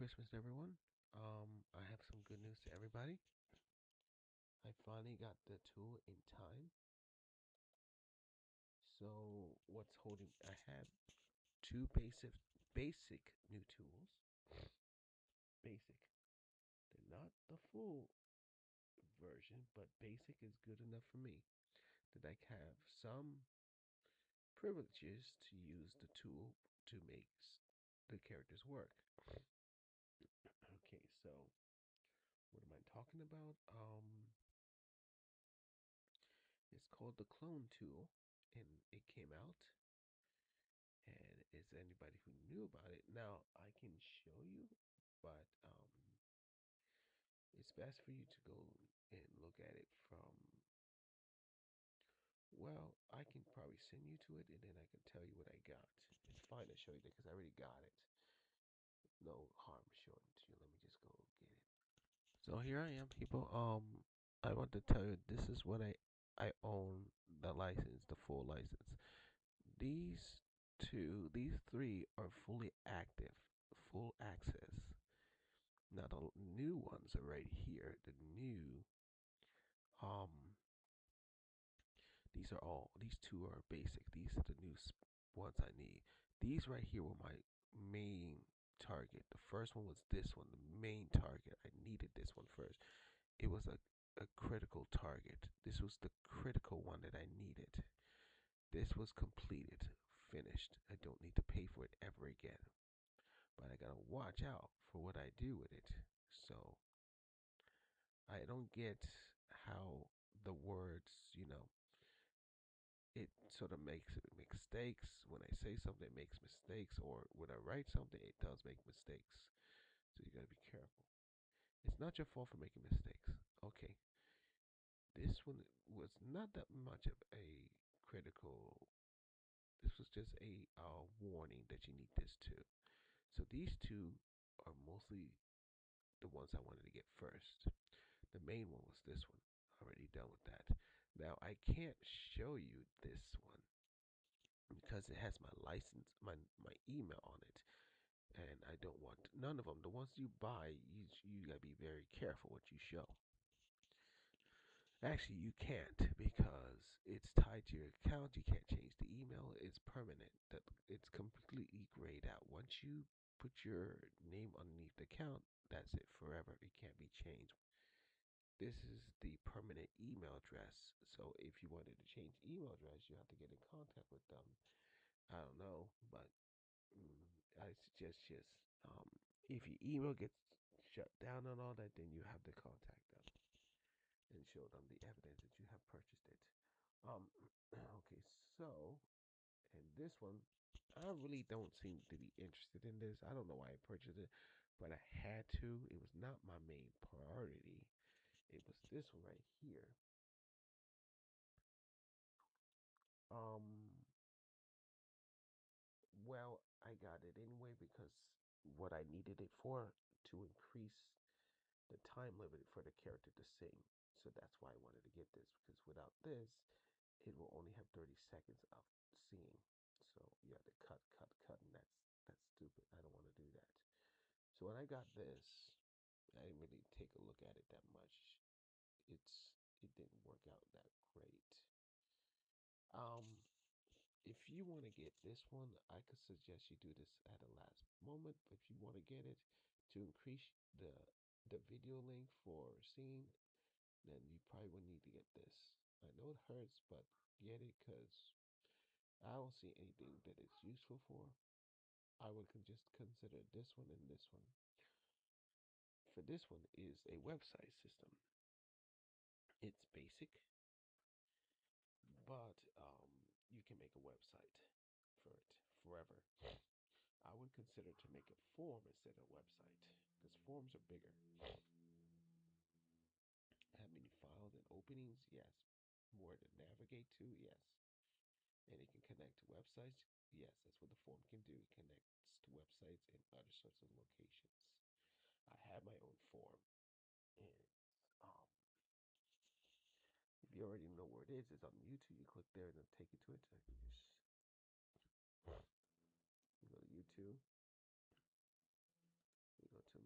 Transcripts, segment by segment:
Christmas, everyone. I have some good news to everybody. I finally got the tool in time. So what's holding? I have two basic new tools. Basic. They're not the full version, but basic is good enough for me. That I have some privileges to use the tool to make the characters work. Okay, so what am I talking about? It's called the clone tool, and it came out. And is anybody who knew about it? Now I can show you, but it's best for you to go and look at it from. Well, I can probably send you to it, and then I can tell you what I got. It's fine to show you that because I already got it. No harm showing it to you. Let me just go get it. So here I am, people. I want to tell you this is what I own the license, the full license. These these three are fully active, full access. Now the new ones are right here. The new, um, these two are basic. These are the new ones I need. These right here were my main target. The first one was this one, the main target. I needed this one first. It was a critical target. This was the critical one that I needed. This was completed, finished. I don't need to pay for it ever again. But I gotta watch out for what I do with it. So I don't get how the words, it sort of makes mistakes. When I say something, it makes mistakes, or when I write something, it does make mistakes. So you gotta be careful. It's not your fault for making mistakes. Okay, this one was not that much of a critical. This was just a warning that you need this too. So these two are mostly the ones I wanted to get first. The main one was this one. Already done with that. Now I can't show you this one because it has my license, my email on it, and I don't want none of them. The ones you buy, you gotta be very careful what you show. Actually, you can't because it's tied to your account. You can't change the email. It's permanent. That it's completely grayed out. Once you put your name underneath the account, that's it forever. It can't be changed. This is the permanent email address. So if you wanted to change email address, you have to get in contact with them. I don't know, but I suggest just if your email gets shut down and all that, then you have to contact them and show them the evidence that you have purchased it. Um, okay, so and this one, I really don't seem to be interested in this. I don't know why I purchased it, but I had to. It was not my main priority. It was this one right here. Um, well, I got it anyway because what I needed it for to increase the time limit for the character to sing. So that's why I wanted to get this because without this, it will only have 30 seconds of singing. So you have to cut, and that's stupid. I don't want to do that. So when I got this, I didn't really take a look at it that much. It didn't work out that great. Um, if you want to get this one, I could suggest you do this at the last moment. But if you want to get it to increase the the video length for singing, then you probably would need to get this. I know it hurts, but get it because I don't see anything that it's useful for. I would just consider this one and this one. For this one is a website system. It's basic, but you can make a website for it forever. I would consider to make a form instead of a website because forms are bigger. Have many files and openings? Yes. More to navigate to? Yes. And it can connect to websites? Yes, that's what the form can do. It connects to websites and other sorts of locations. I have my own form, and um, if you already know where it is, it's on YouTube. You click there, and it'll take you to it. You go to YouTube. You go to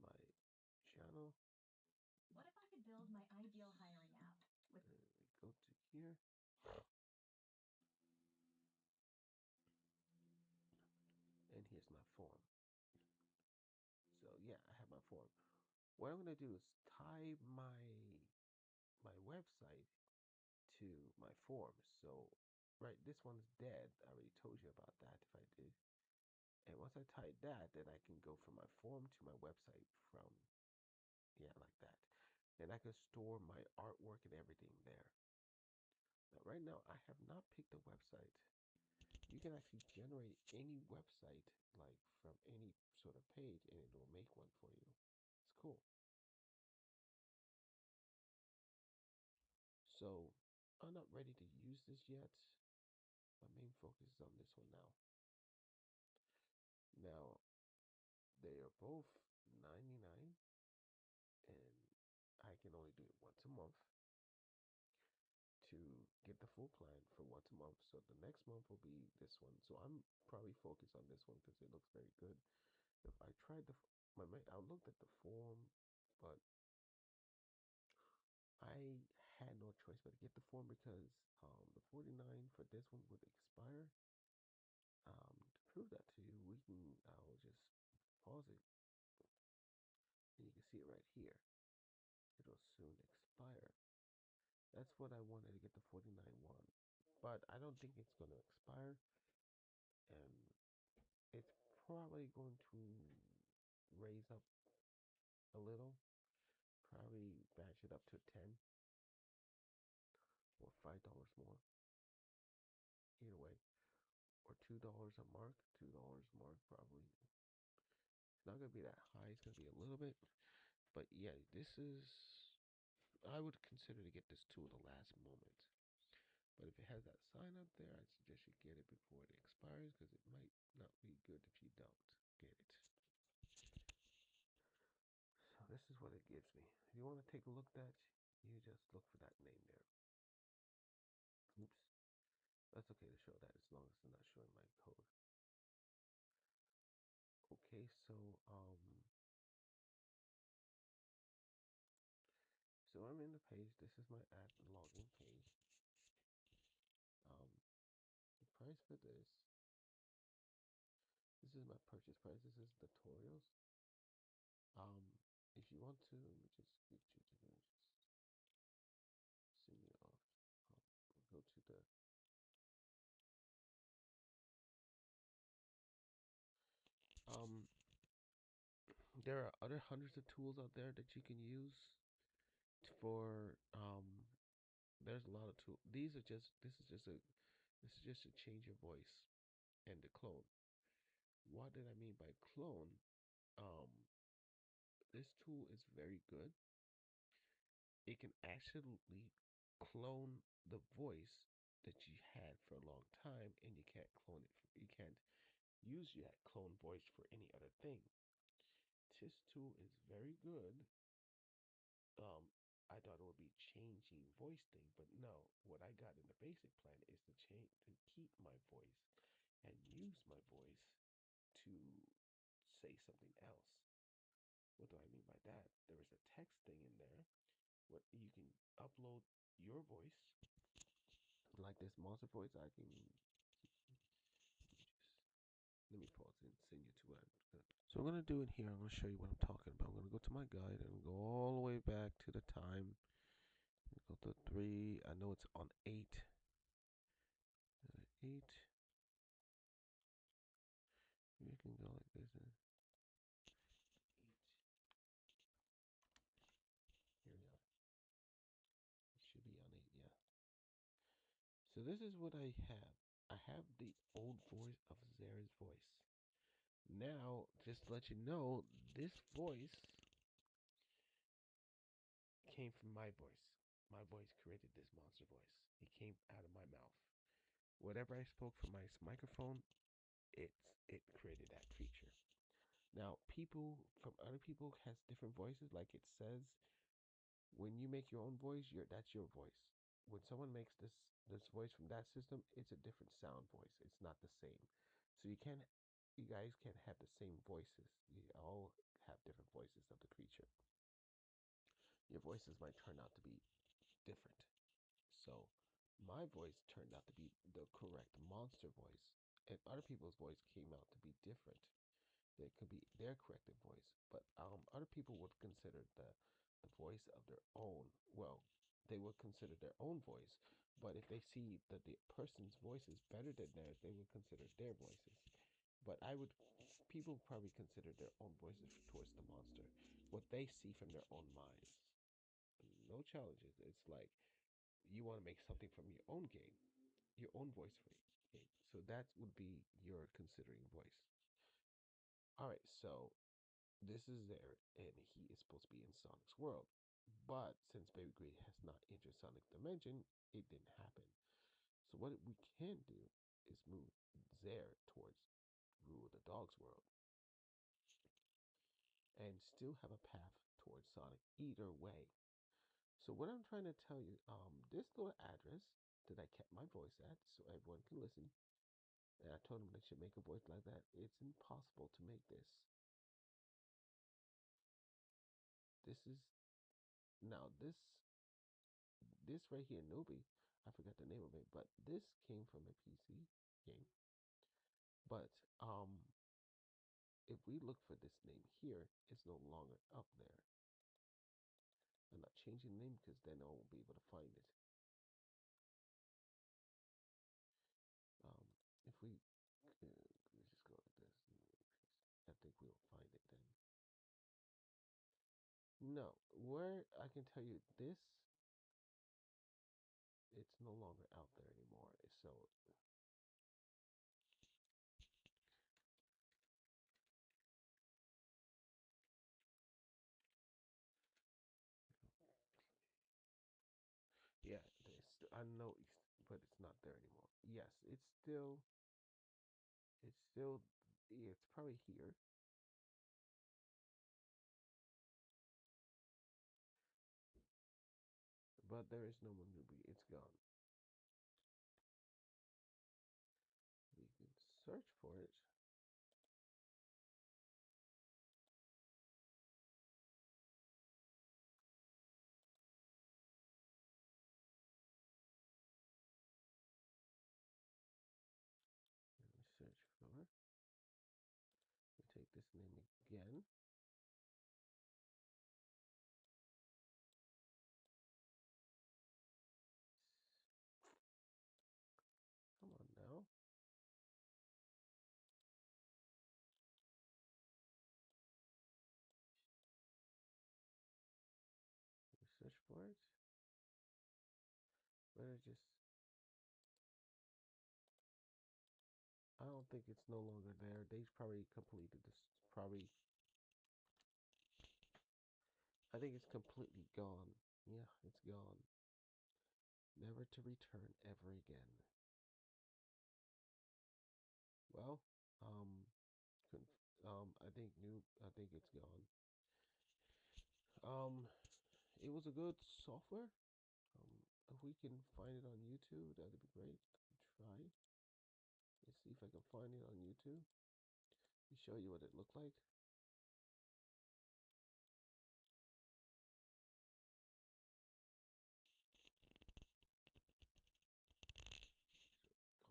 And we go to here, and here's my form. So yeah, I have my form. What I'm gonna do is tie my website to my form. So right, this one's dead. I already told you about that if I did. And once I tie that, then I can go from my form to my website from, yeah, like that. And I can store my artwork and everything there. Now, right now, I have not picked a website. You can actually generate any website, like from any sort of page, and it will make one for you. It's cool. So I'm not ready to use this yet. My main focus is on this one now. Now, they are both 99, and I can only do it once a month to get the full plan for once a month. So the next month will be this one. So I'm probably focused on this one because it looks very good. If I tried I looked at the form, but I had no choice but to get the form because the 49 for this one would expire. To prove that to you, I'll just pause it and you can see it right here. It'll soon expire. That's what I wanted to get the 49 one. But I don't think it's going to expire. And it's probably going to raise up a little. Probably batch it up to 10 or $5 more. Either way. Or $2 a mark. $2 a mark probably. It's not going to be that high. It's going to be a little bit. But yeah, this is. I would consider to get this tool at the last moment. But if it has that sign up there, I suggest you get it before it expires because it might not be good if you don't get it. So this is what it gives me. If you want to take a look at that, you just look for that name there. Oops. That's okay to show that as long as it's not showing my code. Okay, so I'm in the page. This is my ad login page. Um, the price for this is my purchase price. This is tutorials. Um, if you want to, let me just get you to just send you off. Go to the um. There are other hundreds of tools out there that you can use for there's a lot of tools. These are just this is just to change your voice and to clone. What did I mean by clone? Um, this tool is very good. It can actually clone the voice that you had for a long time, and you can't clone it. You can't use that clone voice for any other thing. This tool is very good. um I thought it would be changing voice thing, but no. What I got in the basic plan is to change to keep my voice and use my voice to say something else. What do I mean by that? There is a text thing in there what you can upload your voice, like this monster voice. I can just let me pause and send you to it. So I'm gonna do it here. I'm gonna show you what I'm talking about. I'm gonna go to my guide and go all the way back to the time. Go to 3. I know it's on 8. 8. You can go like this. 8. Here we are. It should be on 8. Yeah. So this is what I have. I have the old voice of Zare's voice. Now, just to let you know, this voice came from my voice. My voice created this monster voice. It came out of my mouth. Whatever I spoke from my microphone, it created that creature. Now, people from other people has different voices. Like it says, when you make your own voice, that's your voice. When someone makes this voice from that system, it's a different sound voice. It's not the same. So you guys can't have the same voices. You all have different voices of the creature. your voices might turn out to be different. So my voice turned out to be the correct monster voice, and other people's voice came out to be different. That could be their corrected voice, but other people would consider the voice of their own. Well, they would consider their own voice, but if they see that the person's voice is better than theirs, they would consider their voices. But I would, people probably consider their own voices towards the monster, what they see from their own minds. No challenges. It's like you want to make something from your own game, your own voice for game. So that would be your considering voice. All right, so this is there, and he is supposed to be in Sonic's world. But since Baby Great has not entered Sonic Dimension, it didn't happen. So what we can do is move Zare towards Rule the Dog's world and still have a path towards Sonic either way. So what I'm trying to tell you, this little address that I kept my voice at so everyone can listen, and I told them they should make a voice like that. It's impossible to make this. This is now this right here, Nobi. I forgot the name of it, but this came from a PC game. But if we look for this name here, it's no longer up there. I'm not changing the name because then I won't be able to find it. Um, if we let's just go like this, I think we'll find it then. No, where I can tell you this, it's no longer out there anymore. So yeah, I know, but it's not there anymore. Yes, it's still, yeah, it's probably here, but there is no more newbie. It's gone. We can search for it. Let me search for. We take this name again. Come on now. We search for it. But it just, I don't think it's no longer there. They probably completed this. Probably, I think it's completely gone. Yeah, it's gone. Never to return ever again. Well, um, I think I think it's gone. Um, it was a good software. If we can find it on YouTube, that'd be great. Try. Let's see if I can find it on YouTube to show you what it looked like.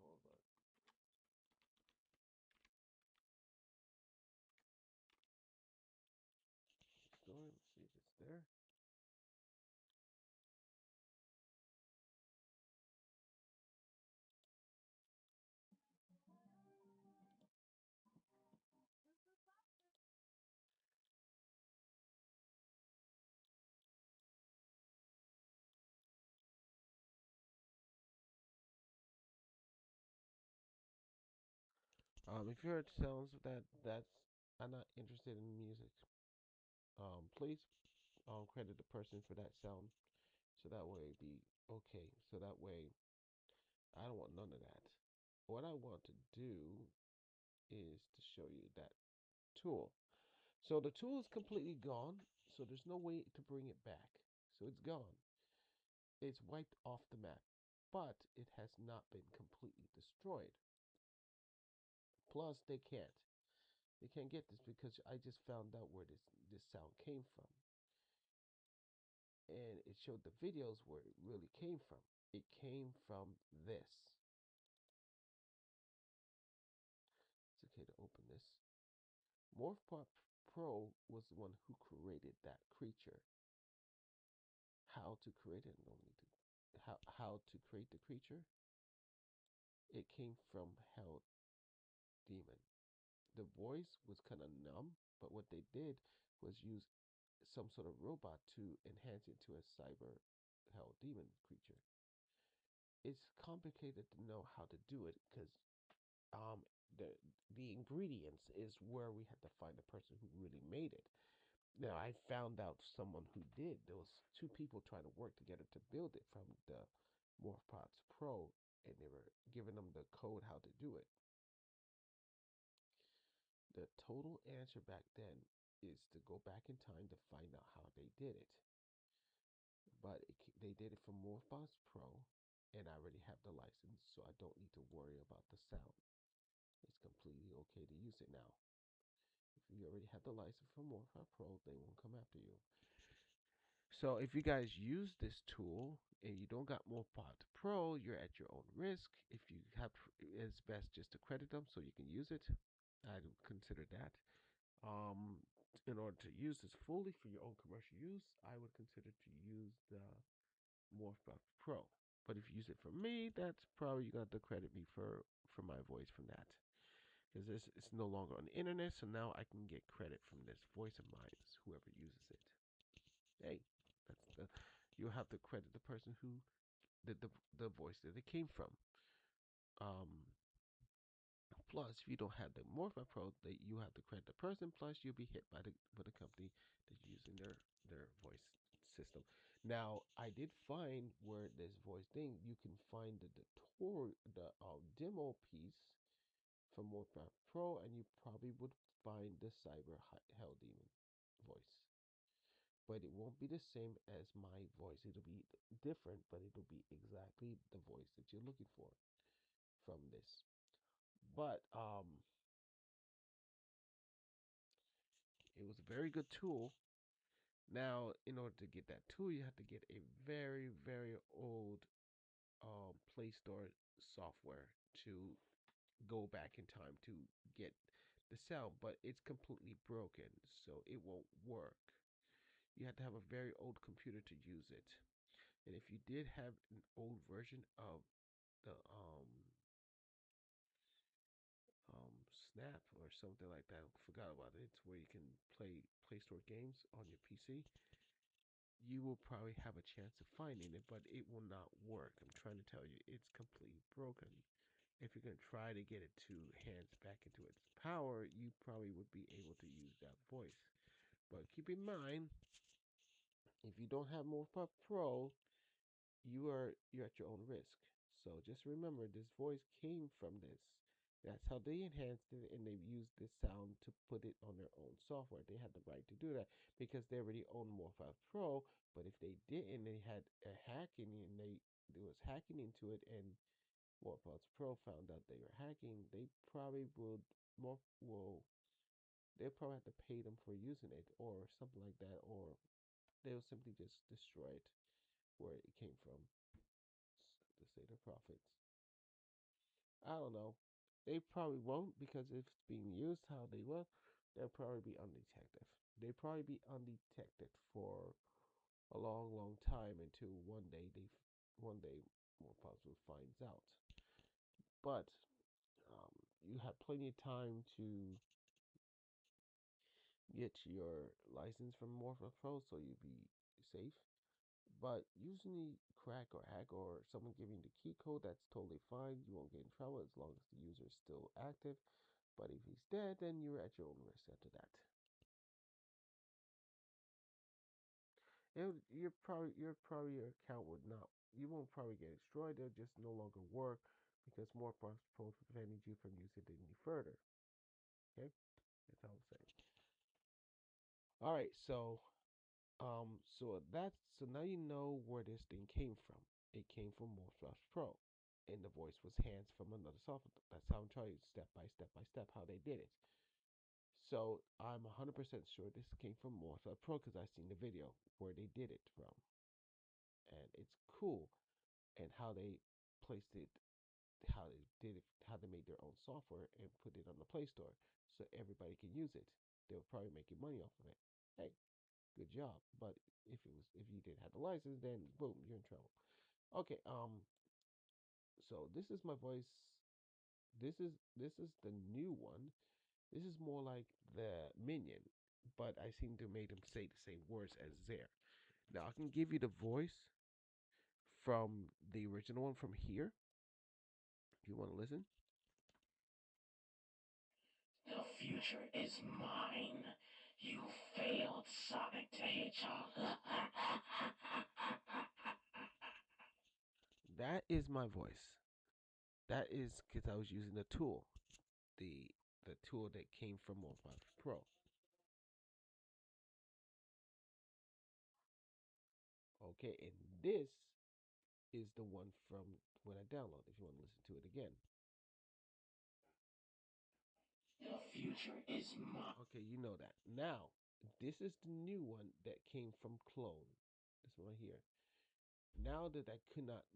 Call that story. Let's see if it's there. If you heard sounds that's I'm not interested in music. Please credit the person for that sound, so that way it'd be okay. So that way I don't want none of that. What I want to do is to show you that tool. So the tool is completely gone, so there's no way to bring it back. So it's gone. It's wiped off the map, but it has not been completely destroyed. Plus, they can't get this because I just found out where this sound came from. and it showed the videos where it really came from. It came from this. It's okay to open this. Morphbot Pro was the one who created that creature. How to create it? No need to. How to create the creature? It came from Hell Demon. The voice was kind of numb, but what they did was use some sort of robot to enhance it to a cyber Hell Demon creature. It's complicated to know how to do it because um the the ingredients is where we had to find the person who really made it. Now I found out someone who did. There was two people trying to work together to build it from the Morphpods Pro, and they were giving them the code how to do it. The total answer back then is to go back in time to find out how they did it. But they did it from Morphbox Pro, and I already have the license, so I don't need to worry about the sound. It's completely okay to use it now. If you already have the license for Morphbox Pro, they won't come after you. So if you guys use this tool and you don't got Morphbox Pro, you're at your own risk. If you have, it's best just to credit them so you can use it. I'd consider that. Um, in order to use this fully for your own commercial use, I would consider to use the Morphbuff Pro. But if you use it for me, that's probably you got to credit me for my voice from that, because this it's no longer on the internet, so now I can get credit from this voice of mine, whoever uses it. Hey, that's the you have to credit the person who did the voice that it came from. Um, Plus, if you don't have the Morphin Pro, that you have to credit the person. Plus, you'll be hit by the company that's using their voice system. Now, I did find where this voice thing you can find the demo piece from Morphin Pro, and you probably would find the Cyber Hell Demon voice. But it won't be the same as my voice. It'll be different, but it'll be exactly the voice that you're looking for from this. But it was a very good tool. Now, in order to get that tool, you have to get a very, very old Play Store software to go back in time to get the sound, but it's completely broken, so it won't work. You have to have a very old computer to use it. And if you did have an old version of the Snap or something like that, I forgot about it. It's where you can Play Store games on your PC. You will probably have a chance of finding it, but it will not work. I'm trying to tell you, it's completely broken. If you're going to try to get it to hands back into its power, you probably would be able to use that voice. But keep in mind, if you don't have Morph Pro, you're at your own risk. So just remember, this voice came from this. That's how they enhanced it, and they used this sound to put it on their own software. They had the right to do that because they already own Morph Pro. But if they didn't, they had a hacking, and they was hacking into it, and Morph Pro found out they were hacking. They probably would more well. They probably have to pay them for using it or something like that, or they'll simply just destroy it where it came from to say their profits. I don't know. They probably won't because if it's being used how they will, they'll probably be undetected. They probably be undetected for a long, long time until one day more possible finds out. But you have plenty of time to get your license from Morpho Pro, so you'll be safe. But using the crack or hack or someone giving the key code, that's totally fine. You won't get in trouble as long as the user is still active. But if he's dead, then you're at your own risk after that. Your account would not, you won't probably get destroyed. They'll just no longer work because more proposed prevented you from using it any further. Okay, that's all I'm saying. All right, so now you know where this thing came from. It came from Morph Pro, and the voice was hands from another software. That's how I'm telling you step by step how they did it. So I'm 100% sure this came from Morpha Pro because I've seen the video where they did it from, and it's cool. And how they placed it, how they did it, how they made their own software and put it on the Play Store so everybody can use it. They'll probably making money off of it. Hey, good job. But if you didn't have the license, then boom, you're in trouble. Okay, so this is my voice. This is the new one. This is more like the minion, but I seem to make them say the same words as Zare. Now I can give you the voice from the original one from here. If you want to listen. The future is mine. You failed, Sonic the Hedgehog. That is my voice. That is because I was using the tool, the the tool that came from Morph Pro. Okay, and this is the one from when I download. If you want to listen to it again. The future is mine. Okay, you know that. Now, this is the new one that came from Clone. This one right here. Now that I could not,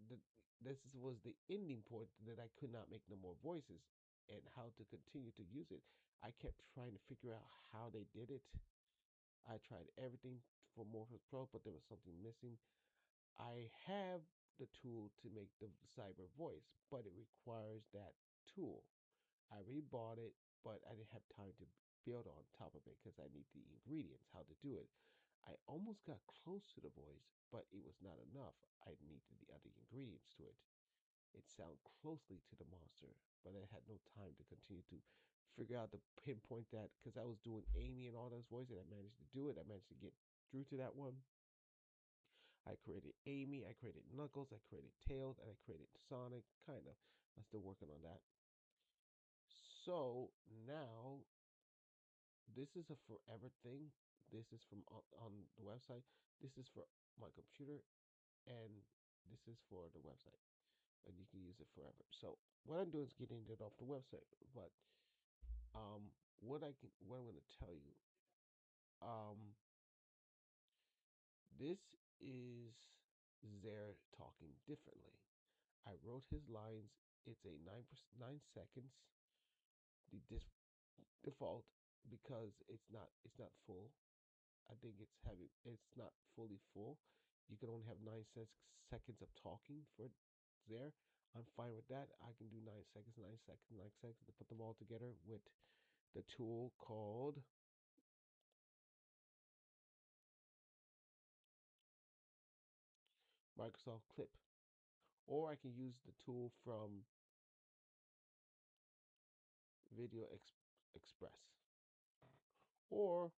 this was the ending point that I could not make no more voices and how to continue to use it. I kept trying to figure out how they did it. I tried everything for Morpheus Pro, but there was something missing. I have the tool to make the cyber voice, but it requires that tool. I already bought it, but I didn't have time to build on top of it because I need the ingredients, how to do it. I almost got close to the voice, but it was not enough. I needed the other ingredients to it. It sounded closely to the monster, but I had no time to continue to figure out to pinpoint that because I was doing Amy and all those voices. I managed to do it. I managed to get through to that one. I created Amy, I created Knuckles, I created Tails, and I created Sonic. Kind of. I'm still working on that. So now this is a forever thing. This is from on the website. This is for my computer, and this is for the website, and you can use it forever. So what I'm doing is getting it off the website. But what I'm going to tell you, um, this is Zare talking differently. I wrote his lines. It's a 9 seconds. The default because it's not full. I think it's heavy. It's not fully full. You can only have 9 seconds of talking for there. I'm fine with that. I can do 9 seconds, 9 seconds, 9 seconds to put them all together with the tool called Microsoft Clip. Or I can use the tool from Video Express. Or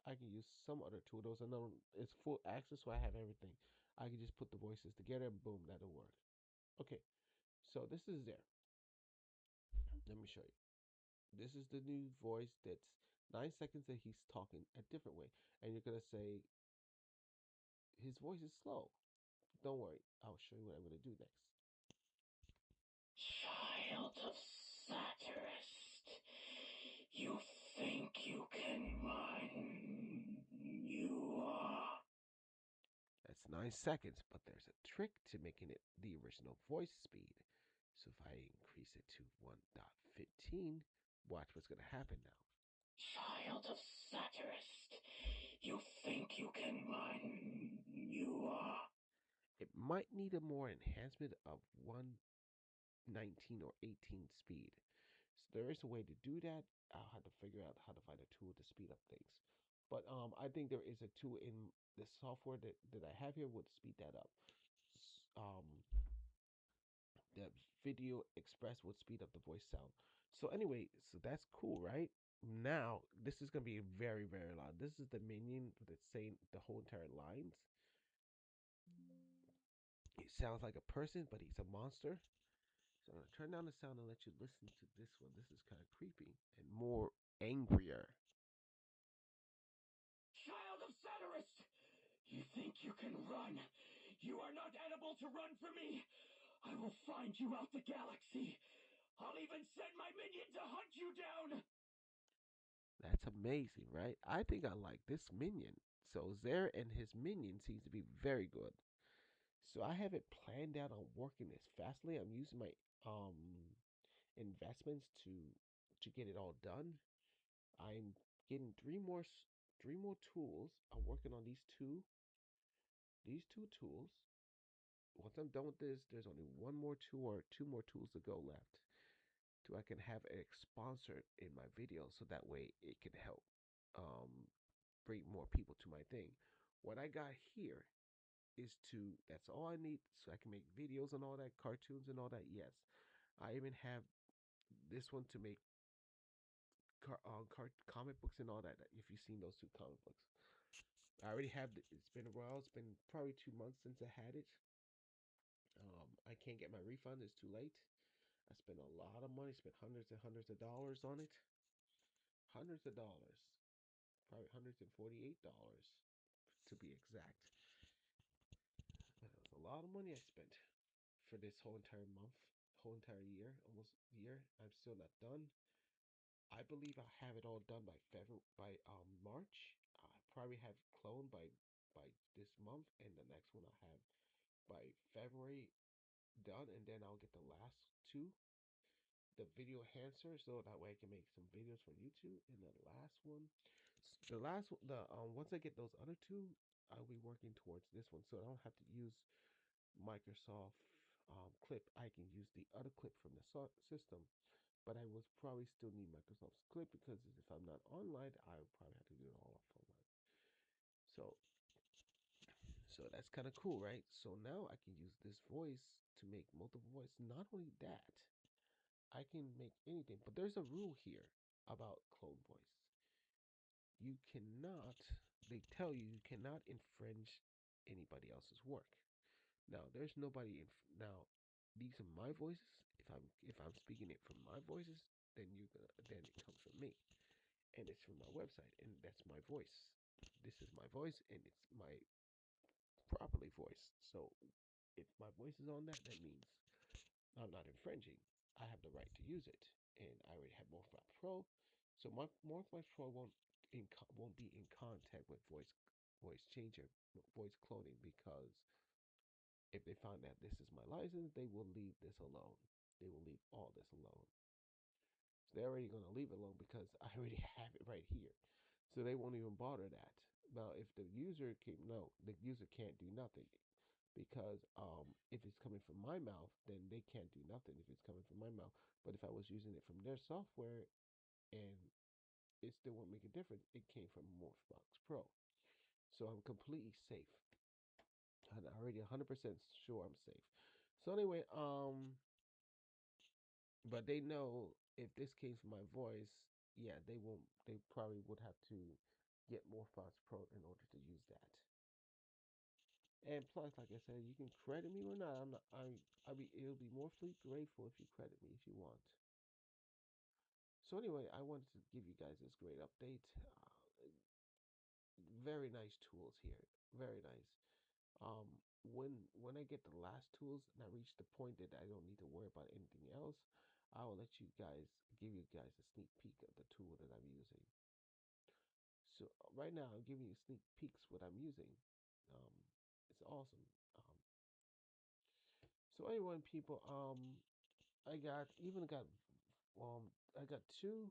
I can use some other tool. Those are known. It's full access, so I have everything. I can just put the voices together and boom, that'll work. Okay, so this is there. Let me show you. This is the new voice that's 9 seconds that he's talking a different way. And you're going to say, his voice is slow. Don't worry, I'll show you what I'm going to do next. Child of satirist, you think you can run? You are. That's 9 seconds, but there's a trick to making it the original voice speed. So if I increase it to 1.15, watch what's going to happen now. Child of satirist, you think you can run? You are. It might need a more enhancement of 119 or 18 speed. So there is a way to do that. I'll have to figure out how to find a tool to speed up things. But I think there is a tool in the software that I have here would speed that up. Um, the Video Express would speed up the voice sound. So anyway, so that's cool, right? Now this is gonna be very very loud. This is the minion that's saying the whole entire lines. It sounds like a person, but he's a monster. So I'm gonna turn down the sound and let you listen to this one. This is kind of creepy and more angrier. Child of satirist, you think you can run? You are not able to run for me. I will find you out the galaxy. I'll even send my minion to hunt you down. That's amazing, right? I think I like this minion. So Zare and his minion seems to be very good. So I have it planned out on working this fastly. I'm using my um investments to get it all done. I'm getting three more tools. I'm working on these two tools. Once I'm done with this, there's only one more tool or two more tools to go left. So I can have it sponsored in my video so that way it can help um bring more people to my thing. What I got here is to that's all I need so I can make videos and all that, cartoons and all that. Yes. I even have this one to make comic books and all that. If you've seen those two comic books, I already have. It's been a while. It's been probably 2 months since I had it. I can't get my refund. It's too late. I spent a lot of money. Spent hundreds and hundreds of dollars on it. Hundreds of dollars. Probably $148 to be exact. But it was a lot of money I spent for this whole entire month, whole entire year, almost year. I'm still not done. I believe I'll have it all done by February, by March. I probably have clone by this month, and the next one I'll have by February done, and then I'll get the last two, the video enhancer, so that way I can make some videos for YouTube. And the last one, the once I get those other two, I'll be working towards this one, so I don't have to use Microsoft clip. I can use the other clip from the system, but I would probably still need Microsoft's clip because if I'm not online, I would probably have to do it all off online. So, so that's kind of cool, right? So now I can use this voice to make multiple voices. Not only that, I can make anything, but there's a rule here about clone voice. You cannot, they tell you, you cannot infringe anybody else's work. Now, there's nobody in. Now, these are my voices. If I'm speaking it from my voices, then it comes from me, and it's from my website, and that's my voice. This is my voice, and it's my properly voice. So, if my voice is on that, that means I'm not infringing. I have the right to use it, and I already have Morphbot Pro, so my Morphbot Pro won't be in contact with voice changer, voice cloning because if they find that this is my license, they will leave this alone. They will leave all this alone. So they're already going to leave it alone because I already have it right here. So they won't even bother that. Now, if the user can, no, the user can't do nothing because if it's coming from my mouth, then they can't do nothing if it's coming from my mouth. But if I was using it from their software and it still won't make a difference, it came from Morphbox Pro. So I'm completely safe. I'm already 100% sure I'm safe. So anyway, but they know if this came from my voice, yeah, they won't. They probably would have to get more Fox Pro in order to use that. And plus, like I said, you can credit me or not. I'm not. I be. It'll be more fleet grateful if you credit me if you want. So anyway, I wanted to give you guys this great update. Very nice tools here. Very nice. When I get the last tools and I reach the point that I don't need to worry about anything else, I will let you guys give you guys a sneak peek of the tool that I'm using. So right now I'm giving you sneak peeks what I'm using. Um, it's awesome. Um, so anyway, people, I got even got I got two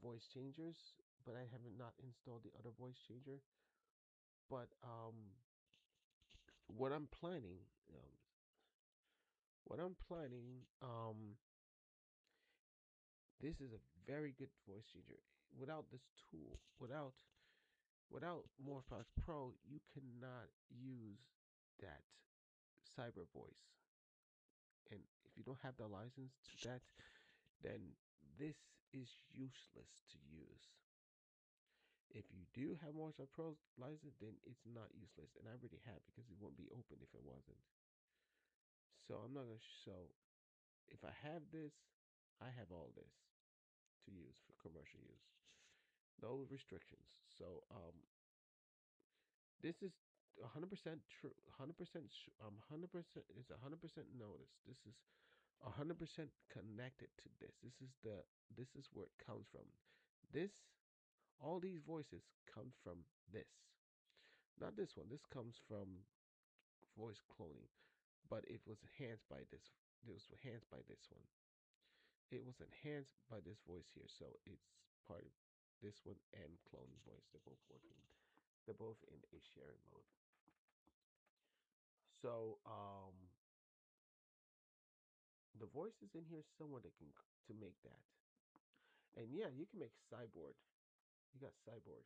voice changers, but I haven't not installed the other voice changer. But what I'm planning, um, what I'm planning, this is a very good voice changer. Without this tool, without Morphox Pro, you cannot use that cyber voice. And if you don't have the license to that, then this is useless to use. If you do have Morphox Pro license, then it's not useless. And I already have because it wouldn't be open if it wasn't. So I'm not gonna show. If I have this, I have all this to use for commercial use. No restrictions. So this is 100% true. 100% 100% it's 100% notice. This is 100% connected to this. This is where it comes from. This, all these voices come from this. Not this one. This comes from voice cloning, but it was enhanced by this. It was enhanced by this one. It was enhanced by this voice here, so it's part of this one and clone voice. They're both working. They're both in a sharing mode. So the voice is in here somewhere that can to make that. And yeah, you can make cyborg. You got cyborg.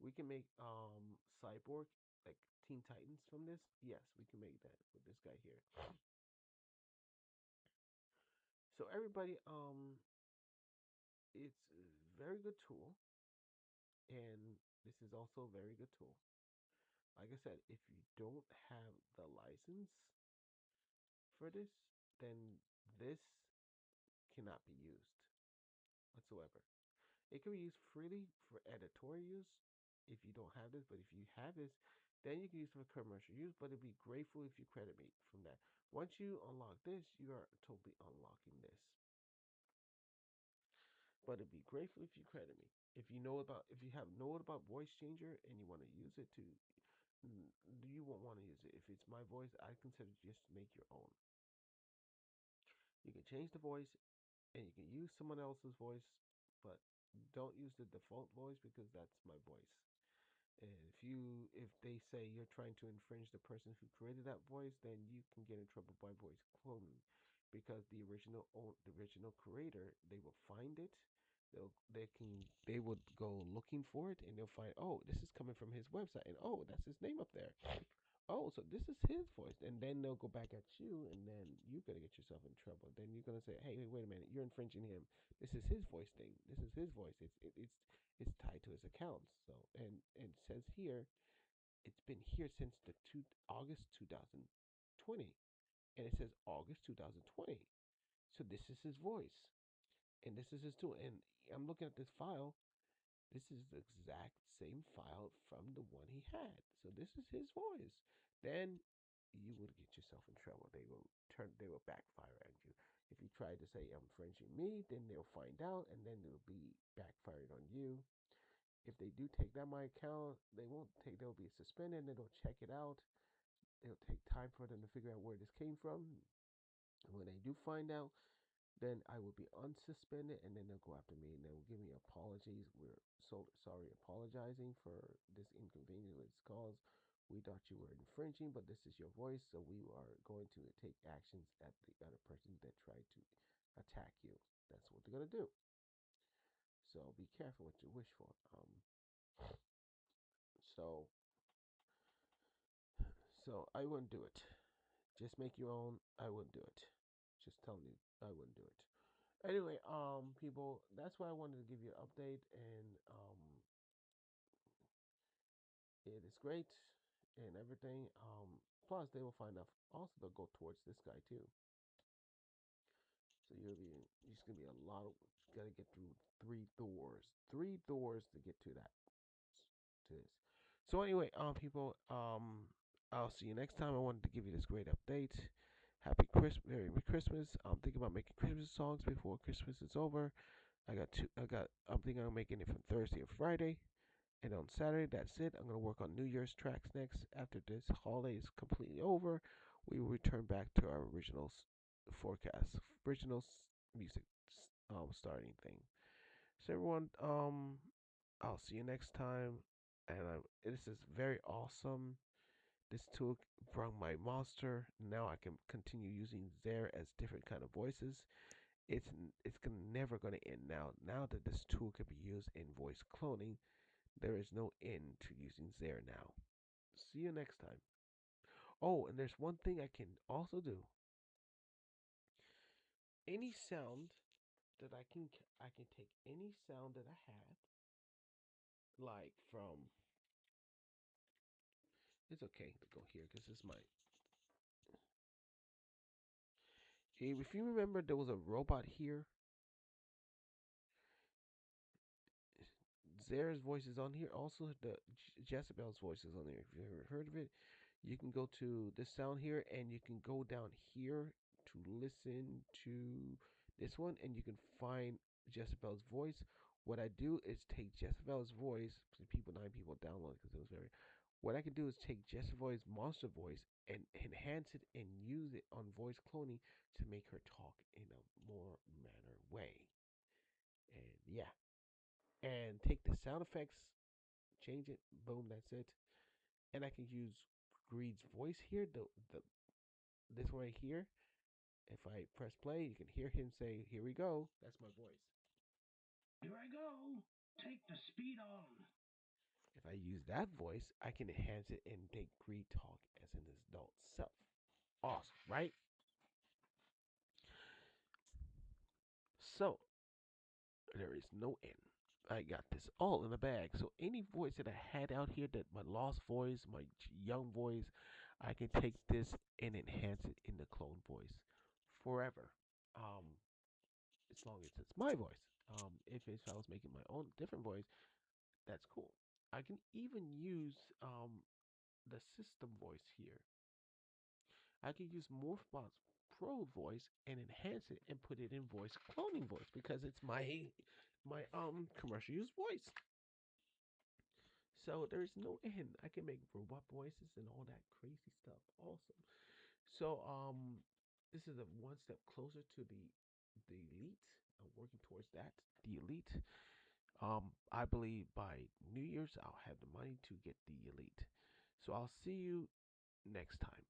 We can make cyborg like Teen Titans from this. Yes, we can make that with this guy here. So everybody, it's a very good tool, and this is also a very good tool. Like I said, if you don't have the license for this, then this cannot be used whatsoever. It can be used freely for editorial use if you don't have this, but if you have this, then you can use it for commercial use. But it'd be grateful if you credit me from that. Once you unlock this, you are totally unlocking this. But it'd be grateful if you credit me. If you have know about voice changer and you want to use it to, you won't want to use it. If it's my voice, I consider just make your own. You can change the voice and you can use someone else's voice, but don't use the default voice because that's my voice. And if they say you're trying to infringe the person who created that voice, then you can get in trouble by voice cloning, because the original creator, they will find it. They would go looking for it and they'll find, oh, this is coming from his website, and oh, that's his name up there. Oh, so this is his voice, and then they'll go back at you, and then you're gonna get yourself in trouble. Then you're gonna say, "Hey, wait a minute, you're infringing him. This is his voice thing. This is his voice. It's tied to his accounts." So and it says here, it's been here since the August 2020, and it says August 2020. So this is his voice, and this is his tool. And I'm looking at this file. This is the exact same file from the one he had. So this is his voice. Then you would get yourself in trouble. They will backfire at you. If you try to say I'm infringing me, then they'll find out and then it'll be backfired on you. If they do take down my account, they'll be suspended and they'll check it out. It'll take time for them to figure out where this came from. And when they do find out, then I will be unsuspended, and then they'll go after me and they'll give me apologies. We're so sorry, apologizing for this inconvenience it's caused. We thought you were infringing, but this is your voice, so we are going to take actions at the other person that tried to attack you. That's what they're gonna do. So be careful what you wish for. So so I wouldn't do it. Just make your own. I wouldn't do it. Just telling you, I wouldn't do it. Anyway, people, that's why I wanted to give you an update, and it is great and everything. Plus they will find out. Also, they'll go towards this guy too. So it's gonna be a lot of. You gotta get through three doors to get to that. To this. So anyway, people, I'll see you next time. I wanted to give you this great update. Happy Christmas, Merry Christmas. I'm thinking about making Christmas songs before Christmas is over. I got two. I'm thinking I'm making it from Thursday or Friday. And on Saturday, that's it. I'm going to work on New Year's tracks next. After this holiday is completely over, we will return back to our original forecast, original music starting thing. So everyone, I'll see you next time. And this is very awesome. This tool brought my monster. Now I can continue using Zare as different kind of voices. Never gonna end now. Now that this tool can be used in voice cloning, there is no end to using Zare now. See you next time. Oh, and there's one thing I can also do. Any sound that I can take any sound that I have, like from. It's okay to go here because this is my. If you remember, there was a robot here. Zare's voice is on here. Also, the Jezebel's voice is on there. If you ever heard of it, you can go to this sound here, and you can go down here to listen to this one, and you can find Jezebel's voice. What I do is take Jezebel's voice. People, 9 people download because it was very. What I can do is take Jezebel's monster voice and enhance it and use it on voice cloning to make her talk in a more manner way. And yeah, and take the sound effects, change it, boom, that's it. And I can use Greed's voice here. The this one right here. If I press play, you can hear him say, "Here we go." That's my voice. Here I go. Take the speed on. If I use that voice, I can enhance it and make Greed talk as an adult self. Awesome, right? So there is no end. I got this all in the bag. So any voice that I had out here, that my lost voice, my young voice, I can take this and enhance it in the clone voice forever. Um, as long as it's my voice. If I was making my own different voice, that's cool. I can even use the system voice here. I can use Morphbot's Pro voice and enhance it and put it in voice cloning voice because it's my commercial use voice. So there's no end. I can make robot voices and all that crazy stuff. Awesome. So this is a one step closer to the elite. I'm working towards that. The elite. I believe by New Year's I'll have the money to get the elite. So I'll see you next time.